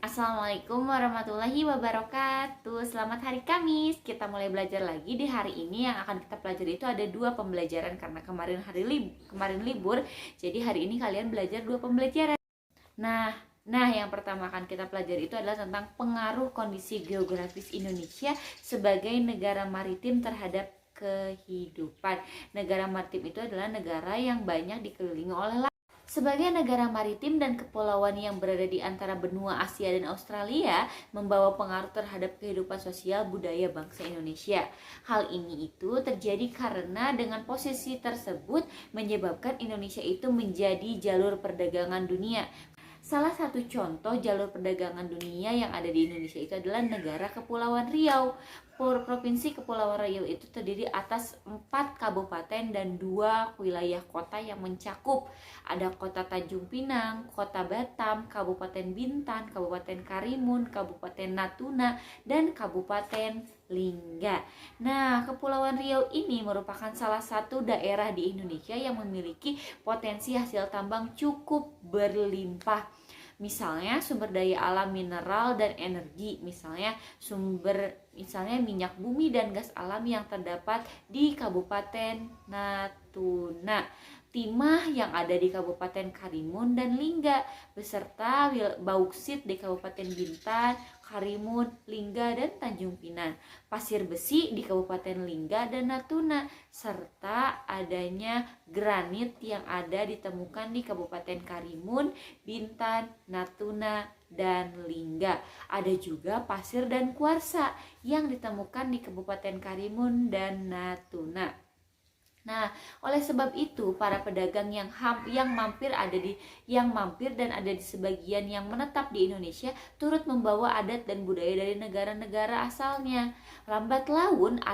Assalamualaikum warahmatullahi wabarakatuh. Selamat hari Kamis. Kita mulai belajar lagi. Di hari ini yang akan kita pelajari itu ada dua pembelajaran karena kemarin libur. Jadi hari ini kalian belajar dua pembelajaran. Nah, yang pertama akan kita pelajari itu adalah tentang pengaruh kondisi geografis Indonesia sebagai negara maritim terhadap kehidupan. Negara maritim itu adalah negara yang banyak dikelilingi oleh laut. Sebagai negara maritim dan kepulauan yang berada di antara benua Asia dan Australia, membawa pengaruh terhadap kehidupan sosial budaya bangsa Indonesia. Hal ini itu terjadi karena dengan posisi tersebut menyebabkan Indonesia itu menjadi jalur perdagangan dunia. Salah satu contoh jalur perdagangan dunia yang ada di Indonesia itu adalah negara Kepulauan Riau. Provinsi Kepulauan Riau itu terdiri atas 4 kabupaten dan 2 wilayah kota yang mencakup. Ada Kota Tanjung Pinang, Kota Batam, Kabupaten Bintan, Kabupaten Karimun, Kabupaten Natuna, dan Kabupaten Lingga. Nah, Kepulauan Riau ini merupakan salah satu daerah di Indonesia yang memiliki potensi hasil tambang cukup berlimpah. Misalnya sumber daya alam, mineral dan energi, misalnya minyak bumi dan gas alam yang terdapat di Kabupaten Natuna, timah yang ada di Kabupaten Karimun dan Lingga, beserta bauksit di Kabupaten Bintan, Karimun, Lingga, dan Tanjung Pinang, pasir besi di Kabupaten Lingga dan Natuna, serta adanya granit yang ada ditemukan di Kabupaten Karimun, Bintan, Natuna, dan Lingga. Ada juga pasir dan kuarsa yang ditemukan di Kabupaten Karimun dan Natuna. Nah, oleh sebab itu para pedagang yang mampir dan ada di sebagian yang menetap di Indonesia turut membawa adat dan budaya dari negara-negara asalnya. Lambat laun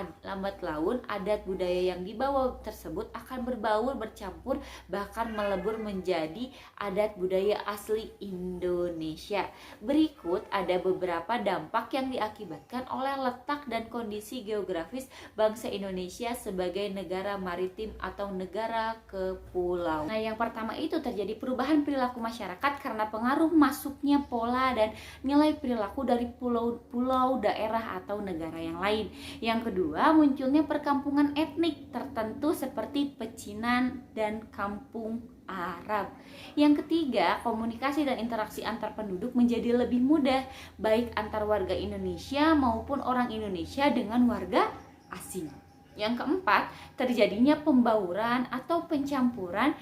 adat budaya yang dibawa tersebut akan berbaur, bercampur, bahkan melebur menjadi adat budaya asli Indonesia. Berikut ada beberapa dampak yang diakibatkan oleh letak dan kondisi geografis bangsa Indonesia sebagai negara maritim atau negara kepulauan. Nah, yang pertama itu terjadi perubahan perilaku masyarakat karena pengaruh masuknya pola dan nilai perilaku dari pulau-pulau, daerah atau negara yang lain. Yang kedua, munculnya perkampungan etnik tertentu seperti pecinan dan kampung Arab. Yang ketiga, komunikasi dan interaksi antar penduduk menjadi lebih mudah, baik antar warga Indonesia maupun orang Indonesia dengan warga asing. Yang keempat, terjadinya pembauran atau pencampuran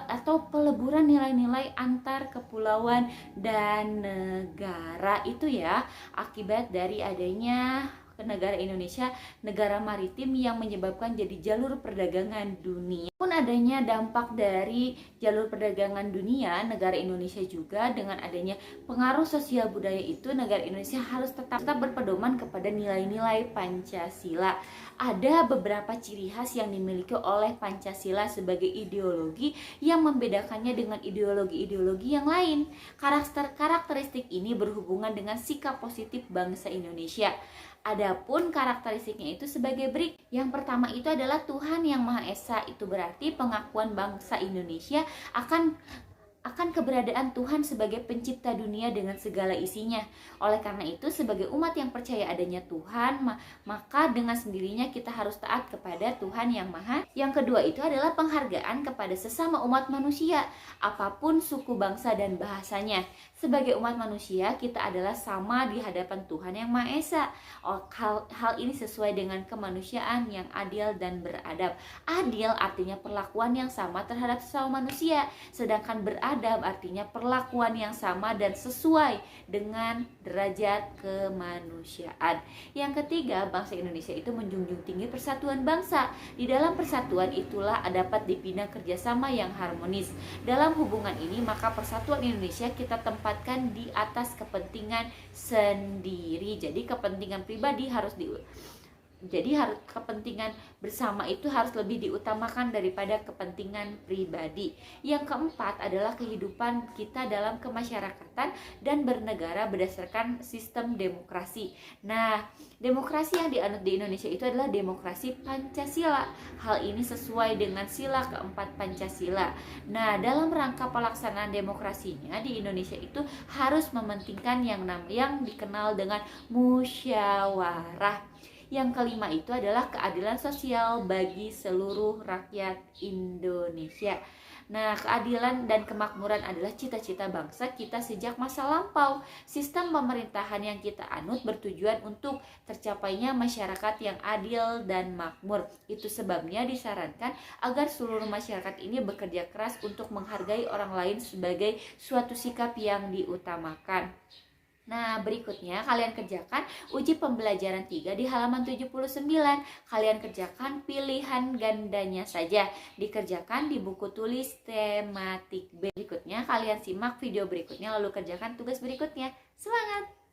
atau peleburan nilai-nilai antar kepulauan dan negara itu ya, akibat dari adanya negara Indonesia negara maritim yang menyebabkan jadi jalur perdagangan dunia. Pun adanya dampak dari jalur perdagangan dunia, negara Indonesia juga dengan adanya pengaruh sosial budaya itu, negara Indonesia harus tetap berpedoman kepada nilai-nilai Pancasila. Ada beberapa ciri khas yang dimiliki oleh Pancasila sebagai ideologi yang membedakannya dengan ideologi-ideologi yang lain. Karakteristik ini berhubungan dengan sikap positif bangsa Indonesia. Adapun karakteristiknya itu sebagai berikut. Yang pertama itu adalah Tuhan Yang Maha Esa. Itu berarti pengakuan bangsa Indonesia akan keberadaan Tuhan sebagai pencipta dunia dengan segala isinya. Oleh karena itu, sebagai umat yang percaya adanya Tuhan, maka dengan sendirinya kita harus taat kepada Tuhan Yang Maha. Yang kedua itu adalah penghargaan kepada sesama umat manusia, apapun suku, bangsa, dan bahasanya. Sebagai umat manusia, kita adalah sama di hadapan Tuhan Yang Maha Esa. Hal ini sesuai dengan kemanusiaan yang adil dan beradab. Adil artinya perlakuan yang sama terhadap sesama manusia, sedangkan beradab artinya perlakuan yang sama dan sesuai dengan derajat kemanusiaan. Yang ketiga, bangsa Indonesia itu menjunjung tinggi persatuan bangsa. Di dalam persatuan itulah dapat dibina kerjasama yang harmonis. Dalam hubungan ini, maka persatuan Indonesia kita tempatkan di atas kepentingan sendiri. Jadi kepentingan pribadi harus Jadi harus kepentingan bersama itu harus lebih diutamakan daripada kepentingan pribadi. Yang keempat adalah kehidupan kita dalam kemasyarakatan dan bernegara berdasarkan sistem demokrasi. Nah, demokrasi yang dianut di Indonesia itu adalah demokrasi Pancasila. Hal ini sesuai dengan sila keempat Pancasila. Nah, dalam rangka pelaksanaan demokrasinya di Indonesia itu harus mementingkan yang dikenal dengan musyawarah. Yang kelima itu adalah keadilan sosial bagi seluruh rakyat Indonesia. Nah, keadilan dan kemakmuran adalah cita-cita bangsa kita sejak masa lampau. Sistem pemerintahan yang kita anut bertujuan untuk tercapainya masyarakat yang adil dan makmur. Itu sebabnya disarankan agar seluruh masyarakat ini bekerja keras untuk menghargai orang lain sebagai suatu sikap yang diutamakan. Nah, berikutnya kalian kerjakan uji pembelajaran 3 di halaman 79. Kalian kerjakan pilihan gandanya saja. Dikerjakan di buku tulis tematik B. Berikutnya kalian simak video berikutnya lalu kerjakan tugas berikutnya. Semangat!